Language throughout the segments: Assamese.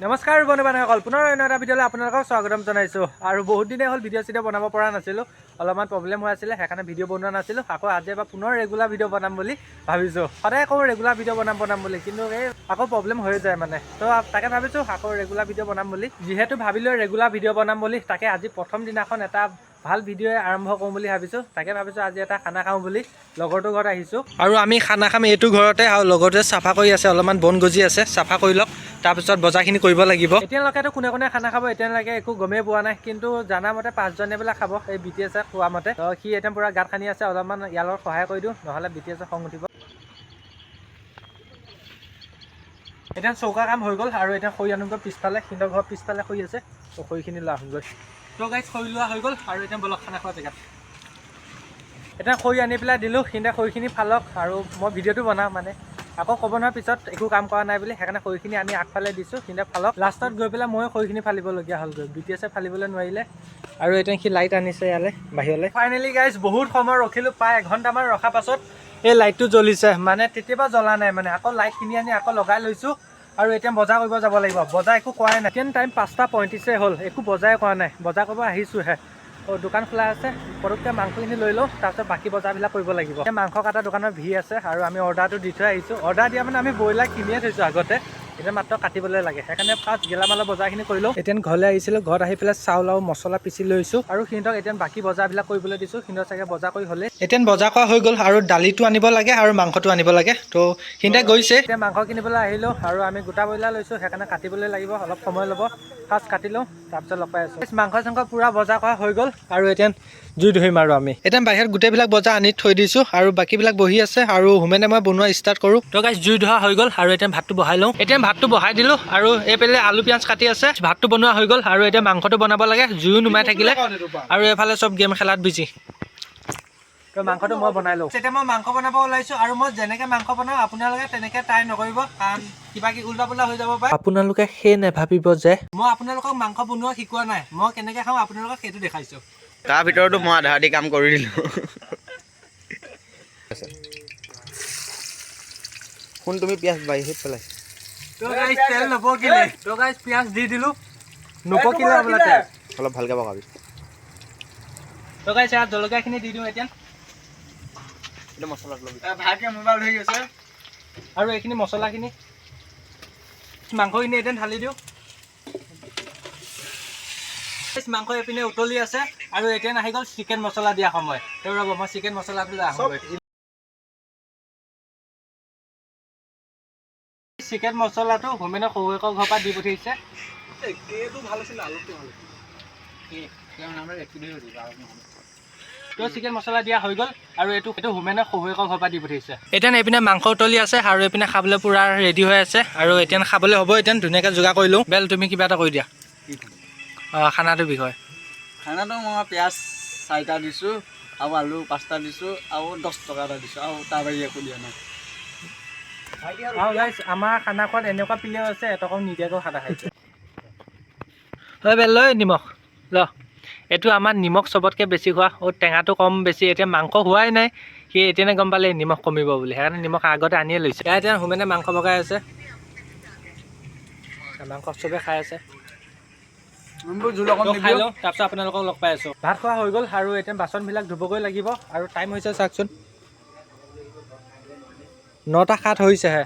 নমস্কাৰ বন্ধু-বান্ধৱীসকল, পুনৰ অন্য এটা ভিডিঅ'লৈ আপোনালোকক স্বাগতম জনাইছোঁ। আৰু বহুত দিনেই হ'ল ভিডিঅ' বনাব পৰা নাছিলোঁ, অলপমান প্ৰব্লেম হৈ আছিলে, সেইকাৰণে ভিডিঅ' বনোৱা নাছিলোঁ। আকৌ আজি এবাৰ পুনৰ ৰেগুলাৰ ভিডিঅ' বনাম বুলি ভাবিছোঁ। সদায় আকৌ ৰেগুলাৰ ভিডিঅ' বনাম বুলি, কিন্তু এই আকৌ প্ৰব্লেম হৈ যায় মানে। তো তাকে ভাবিছোঁ আকৌ ৰেগুলাৰ ভিডিঅ' বনাম বুলি। যিহেতু ভাবিলোঁ ৰেগুলাৰ ভিডিঅ' বনাম বুলি, তাকে আজি প্ৰথম দিনাখন এটা ভাল ভিডিঅ' আৰম্ভ কৰোঁ বুলি ভাবিছোঁ। তাকে ভাবিছোঁ আজি এটা খানা খাওঁ বুলি লগৰটোৰ ঘৰত আহিছোঁ। আৰু আমি খানা খাম এইটো ঘৰতে, আৰু লগৰটোৱে চাফা কৰি আছে, অলপমান বন গজি আছে, চাফা কৰি লওক, তাৰপিছত বজাৰখিনি কৰিব লাগিব। এতিয়ালৈকেতো কোনে কোনে খানা খাব এতিয়ালৈকে একো গমেই পোৱা নাই, কিন্তু জানা মতে 5জনে বিলাক খাব, এই BTS কোৱা মতে। সি এতিয়া পুৰা গাঁত খানি আছে, অলপমান ইয়াৰ লগত সহায় কৰি দিওঁ, নহ'লে BTS খং উঠিব। এতিয়া চৌকা কাম হৈ গ'ল, আৰু এতিয়া খৰি আনোগৈ পিছফালে, সিহঁতৰ ঘৰৰ পিছফালে খৰি আছে, তো খৰিখিনি লোৱা আহোগৈ। তো গাইজ খৰি লোৱা হৈ গ'ল, আৰু এতিয়া বলক খানা খোৱা জেগাত। এতিয়া খৰি আনি পেলাই দিলোঁ, সিহঁতে খৰিখিনি ফালক, আৰু মই ভিডিঅ'টো বনাওঁ মানে। আকৌ ক'ব নহয় পিছত একো কাম কৰা নাই বুলি, সেইকাৰণে খৰিখিনি আনি আগফালে দিছোঁ, সিহঁতে ফালক। লাষ্টত গৈ পেলাই ময়ো খৰিখিনি ফালিবলগীয়া হ'লগৈ, BTS ফালিবলৈ নোৱাৰিলে। আৰু এতিয়া সি লাইট আনিছে ইয়ালৈ বাহিৰলৈ। ফাইনেলি গাইজ বহুত সময় ৰখিলোঁ, প্ৰায় এঘণ্টামান ৰখাৰ পাছত এই লাইটটো জ্বলিছে। মানে তেতিয়াবা জ্বলা নাই, মানে আকৌ লাইট কিনি আনি আকৌ লগাই লৈছোঁ। আৰু এতিয়া বজাৰ কৰিব যাব লাগিব, বজাৰ একো কৰাই নাই। এতিয়া টাইম 5:35 হ'ল, একো বজাৰে কৰা নাই, বজাৰ কৰিব আহিছোঁহে। দোকান খোলা আছে, পটককৈ মাংসখিনি লৈ লওঁ, তাৰপিছত বাকী বজাৰবিলাক কৰিব লাগিব। এই মাংস কটা দোকানৰ ভিৰ আছে, আৰু আমি অৰ্ডাৰটো দি থৈ আহিছোঁ। অৰ্ডাৰ দিয়া মানে আমি ব্ৰইলাৰ কিনিয়ে থৈছোঁ আগতে, এতিয়া মাত্ৰ কাটিবলৈ লাগে, সেইকাৰণে ফাৰ্ষ্ট গেলামালৰ বজাৰখিনি কৰি লওঁ। এতিয়া ঘৰলৈ আহিছিলোঁ, ঘৰত আহি পেলাই চাউল আৰু মছলা পিচি লৈছোঁ, আৰু সিহঁতক এতিয়া বাকী বজাৰবিলাক কৰিবলৈ দিছোঁ। সিহঁতৰ চাগে বজাৰ কৰি হ'লে এতিয়া বজাৰ কৰা হৈ গ'ল, আৰু দালিটো আনিব লাগে আৰু মাংসটো আনিব লাগে, তো সিহঁতে গৈছে। এতিয়া মাংস কিনিবলৈ আহিলোঁ, আৰু আমি গোটা ব্ৰইলাৰ লৈছোঁ, সেইকাৰণে কাটিবলৈ লাগিব, অলপ সময় ল'ব। ফাৰ্ষ্ট কাটি লওঁ, তাৰপিছত লগ পাই আছোঁ। মাংস চাংস পূৰা বজাৰ কৰা হৈ গ'ল, আৰু এতিয়া জুই ধৰিম আৰু আমি। এতিয়া বাহিৰত গোটেইবিলাক বজাৰ আনি থৈ দিছোঁ, আৰু বাকীবিলাক বহি আছে, আৰু হোমেনে মই বনোৱা ষ্টাৰ্ট কৰোঁ। তো গাইজ জুই ধৰা হৈ গ'ল, আৰু এতিয়া ভাতটো বহাই লওঁ। এতিয়া ভাতটো বহাই দিলোঁ, আৰু এইফালে আলু পিঁয়াজ কাটি আছে, ভাতটো বনোৱা হৈ গ'ল, আৰু এতিয়া মাংসটো বনাব লাগে, জুইও নুমাই থাকিলে, আৰু এইফালে চব গেম খেলাত বিজি। তো মাংসটো মই বনাই লওঁ। এতিয়া মই মাংস বনাব ওলাইছোঁ, আৰু মই যেনেকৈ মাংস বনাওঁ আপোনালোকে তেনেকৈ ট্ৰাই নকৰিব, কাৰণ কিবা কি উল্টা পুল্টা হৈ যাব পাৰে। আপোনালোকে সেই নেভাবিব যে মই আপোনালোকক মাংস বনোৱা শিকোৱা নাই, মই কেনেকৈ খাওঁ আপোনালোকক সেইটো দেখাইছোঁ। তাৰ ভিতৰতো মই আধা আধি কাম কৰি দিলোঁ। শুন, তুমি পিঁয়াজ বাঢ়ি পেলাইছা। তো গাইজ তেল নপকিলে, তো গাইজ পিঁয়াজ দি দিলোঁ, নপকিলে আপোনাৰ তেল। অলপ ভালকৈ পকাবি। তো গাইজ ইয়াত জলকীয়াখিনি দি দিওঁ এতিয়া। এইটো মছলাত ল'বি। ভালকৈ মোবাইল হৈ গৈছে, আৰু এইখিনি মছলাখিনি মাংসখিনি এতিয়া ঢালি দিওঁ। মাংস এইপিনে উতলি আছে, আৰু এতিয়া আহি গ'ল চিকেন মছলা দিয়া সময়। তো ৰ'ব মই চিকেন মছলাটো লৈ আহোঁগৈ। চিকেন মছলাটো হোমেনে শহুৱেকৰ ঘৰৰ পৰা দি পঠিয়াইছে। এইটো ভাল আছিল, আলুটো ভাল তো চিকেন মছলা দিয়া হৈ গ'ল, আৰু এইটো হোমেনে শহুৱেকৰ ঘৰৰ পৰা দি পঠিয়াইছে। এতিয়া এইপিনে মাংস উতলি আছে, আৰু এইপিনে খাবলৈ পূৰা ৰেডি হৈ আছে, আৰু এতিয়া খাবলৈ হ'ব। এতিয়া ধুনীয়াকৈ যোগাৰ কৰি লওঁ। বেল তুমি কিবা এটা কৰি দিয়া খানাটোৰ বিষয়ে। খানাটো মই পিঁয়াজ 4টা দিছোঁ, আৰু আলু 5টা দিছোঁ, আৰু 10 টকা এটা দিছোঁ, আৰু তাৰ বাহিৰে একো দিয়া নাই। আৰু গাইজ আমাৰ খানা খোৱাত এনেকুৱা প্লেয়াৰ আছে, এটকাও নিদিয়াকৈ খানা খাইছে। হয় বেল লৈ নিমখ ল, এইটো আমাৰ নিমখ চবতকৈ বেছি খোৱা, টেঙাটো কম বেছি। এতিয়া মাংস হোৱাই নাই, সি এতিয়ানে গম পালে নিমখ কমিব বুলি, সেইকাৰণে নিমখ আগতে আনিয়ে লৈছে। এতিয়া হোমেনে মাংস বগাই আছে, মাংস চবে খাই আছে। খাই লওঁ, তাৰপিছত আপোনালোকক লগ পাই আছোঁ। ভাত খোৱা হৈ গ'ল, আৰু এতিয়া বাচনবিলাক ধুবগৈ লাগিব, আৰু টাইম হৈছে চাওকচোন 9:07 হৈছেহে।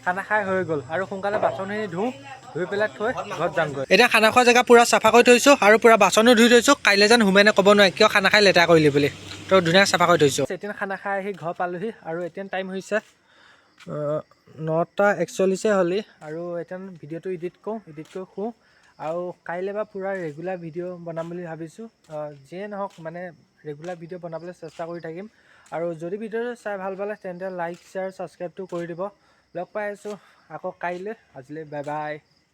খানা খাই হৈ গ'ল, আৰু সোনকালে বাচনখিনি ধুই পেলাই থৈ ঘৰত যামগৈ। এতিয়া খানা খোৱা জেগা পূৰা চাফা কৰি থৈছোঁ, আৰু পূৰা বাচনো ধুই থৈছোঁ। কাইলৈ যেন হোমেনে ক'ব নোৱাৰে কিয় খানা খাই লেতেৰা কৰিলি বুলি, তো ধুনীয়াকৈ চাফা কৰি থৈছোঁ। এতিয়া খানা খাই আহি ঘৰ পালোহি, আৰু এতিয়া টাইম হৈছে 9:41 হ'লি, আৰু এতিয়া ভিডিঅ'টো এডিট কৰি শুওঁ। আৰু কাইলৈ বা পূৰা ৰেগুলাৰ ভিডিঅ' বনাম বুলি ভাবিছোঁ। যিয়ে নহওক মানে ৰেগুলাৰ ভিডিঅ' বনাবলৈ চেষ্টা কৰি থাকিম। আৰু যদি ভিডিঅ'টো চাই ভাল পালে তেন্তে লাইক শ্বেয়াৰ ছাবস্ক্ৰাইবটো কৰি দিব। লগ পাই আছোঁ আকৌ কাইলৈ, আজিলৈ বাই বাই।